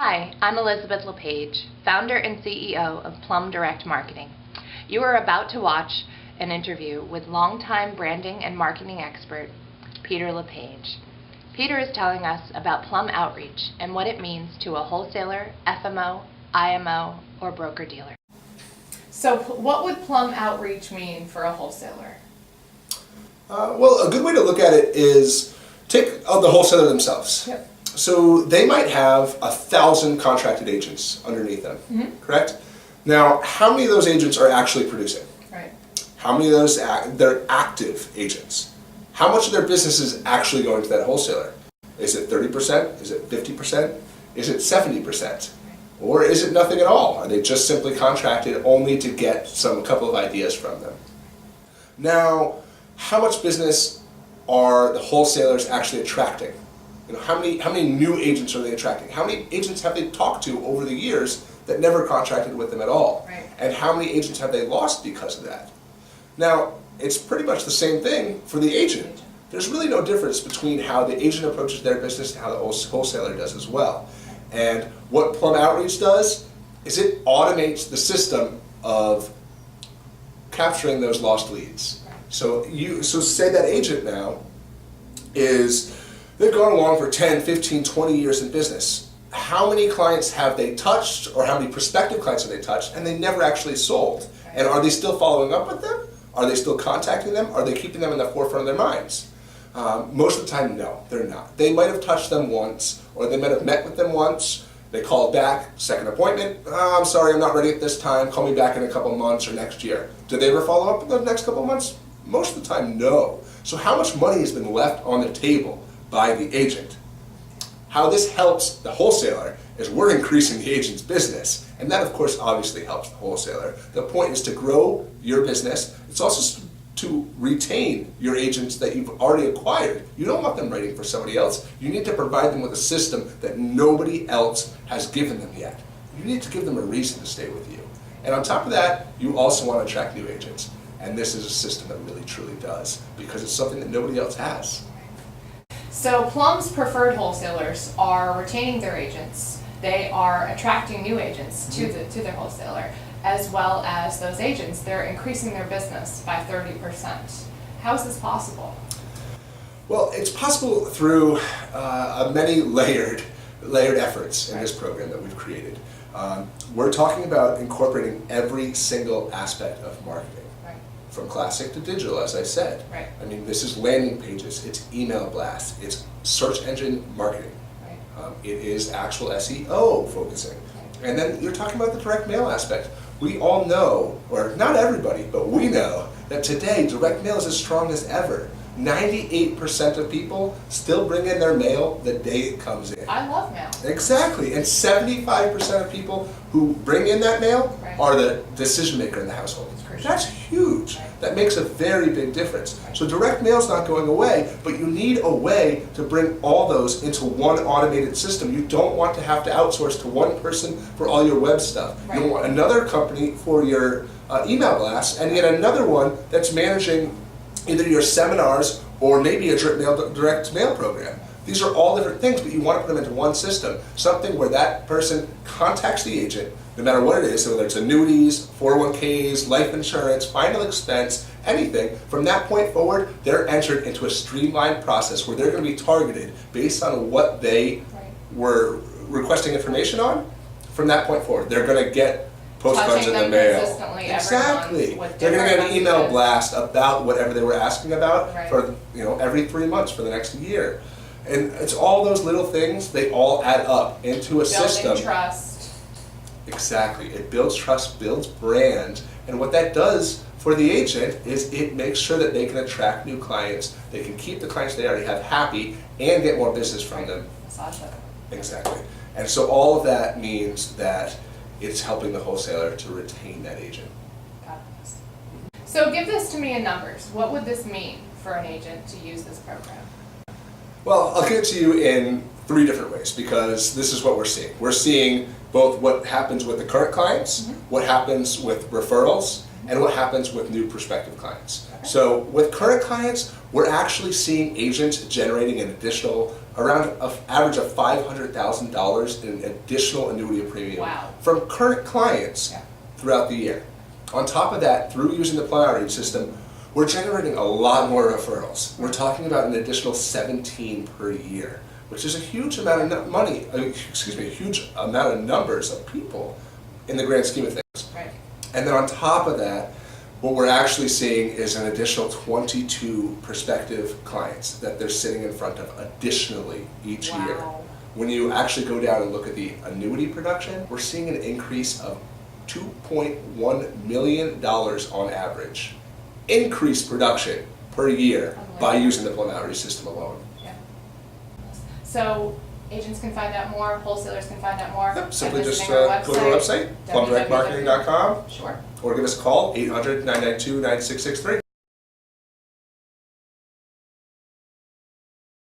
Hi, I'm Elizabeth LePage, founder and CEO of Plum Direct Marketing. You are about to watch an interview with longtime branding and marketing expert, Peter LePage. Peter is telling us about Plum Outreach and what it means to a wholesaler, FMO, IMO, or broker-dealer. So what would Plum Outreach mean for a wholesaler? Well, a good way to look at it is take the wholesaler themselves. Yep. So they might have 1,000 contracted agents underneath them, correct? Now, how many of those agents are actually producing? Right. How many of those they're active agents? How much of their business is actually going to that wholesaler? Is it 30%? Is it 50%? Is it 70%? Or is it nothing at all? Are they just simply contracted only to get a couple of ideas from them? Now, how much business are the wholesalers actually attracting? You know, how many new agents are they attracting? How many agents have they talked to over the years that never contracted with them at all? Right. And how many agents have they lost because of that? Now, it's pretty much the same thing for the agent. There's really no difference between how the agent approaches their business and how the wholesaler does as well. And what Plum Outreach does is it automates the system of capturing those lost leads. So say that agent now they've gone along for 10, 15, 20 years in business. How many clients have they touched, or how many prospective clients have they touched, and they never actually sold? And are they still following up with them? Are they still contacting them? Are they keeping them in the forefront of their minds? Most of the time, no, they're not. They might have touched them once, or they might have met with them once. They called back, second appointment. I'm sorry, I'm not ready at this time. Call me back in a couple months or next year. Did they ever follow up in the next couple months? Most of the time, no. So how much money has been left on the table by the agent? How this helps the wholesaler is we're increasing the agent's business. And that, of course, obviously helps the wholesaler. The point is to grow your business. It's also to retain your agents that you've already acquired. You don't want them writing for somebody else. You need to provide them with a system that nobody else has given them yet. You need to give them a reason to stay with you. And on top of that, you also want to attract new agents. And this is a system that really truly does, because it's something that nobody else has. So Plum's preferred wholesalers are retaining their agents. They are attracting new agents to their wholesaler, as well as those agents. They're increasing their business by 30%. How is this possible? Well, it's possible through many layered efforts in this program that we've created. We're talking about incorporating every single aspect of marketing. From classic to digital, as I said. Right. I mean, this is landing pages, it's email blasts, it's search engine marketing. Right. It is actual SEO focusing. Right. And then you're talking about the direct mail aspect. We all know, or not everybody, but we know that today direct mail is as strong as ever. 98% of people still bring in their mail the day it comes in. I love mail. Exactly, and 75% of people who bring in that mail Right. are the decision maker in the household. That's huge. Right. That makes a very big difference. So direct mail is not going away, but you need a way to bring all those into one automated system. You don't want to have to outsource to one person for all your web stuff. Right. You want another company for your email blasts, and yet another one that's managing either your seminars or maybe a direct mail program. These are all different things, but you want to put them into one system, something where that person contacts the agent, no matter what it is, so whether it's annuities, 401ks, life insurance, final expense, anything. From that point forward, they're entered into a streamlined process where they're going to be targeted based on what they were requesting information on. From that point forward, they're going to get postcards in the mail. Exactly. They're going to get an email blast about whatever they were asking about Right. for every 3 months for the next year. And it's all those little things, they all add up into a system. Building trust. Exactly. It builds trust, builds brand, and what that does for the agent is it makes sure that they can attract new clients, they can keep the clients they already have happy, and get more business from them. Massage it. Exactly. And so all of that means that it's helping the wholesaler to retain that agent. Got it. So give this to me in numbers. What would this mean for an agent to use this program? Well, I'll give it to you in 3 different ways, because this is what we're seeing. We're seeing both what happens with the current clients, what happens with referrals, and what happens with new prospective clients. So with current clients, we're actually seeing agents generating an additional, around an average of $500,000 in additional annuity premium from current clients throughout the year. On top of that, through using the Plum outreach system, we're generating a lot more referrals. We're talking about an additional 17 per year, which is a huge amount of money, a huge amount of numbers of people in the grand scheme of things. Right. And then on top of that, what we're actually seeing is an additional 22 prospective clients that they're sitting in front of additionally each year. When you actually go down and look at the annuity production, we're seeing an increase of $2.1 million on average. Increased production per year by using the Plum outreach system alone. Yeah. So agents can find out more, wholesalers can find out more. Yep, simply by just visiting our go to our website, plumdirectmarketing.com, Sure. or give us a call, 800-992-9663.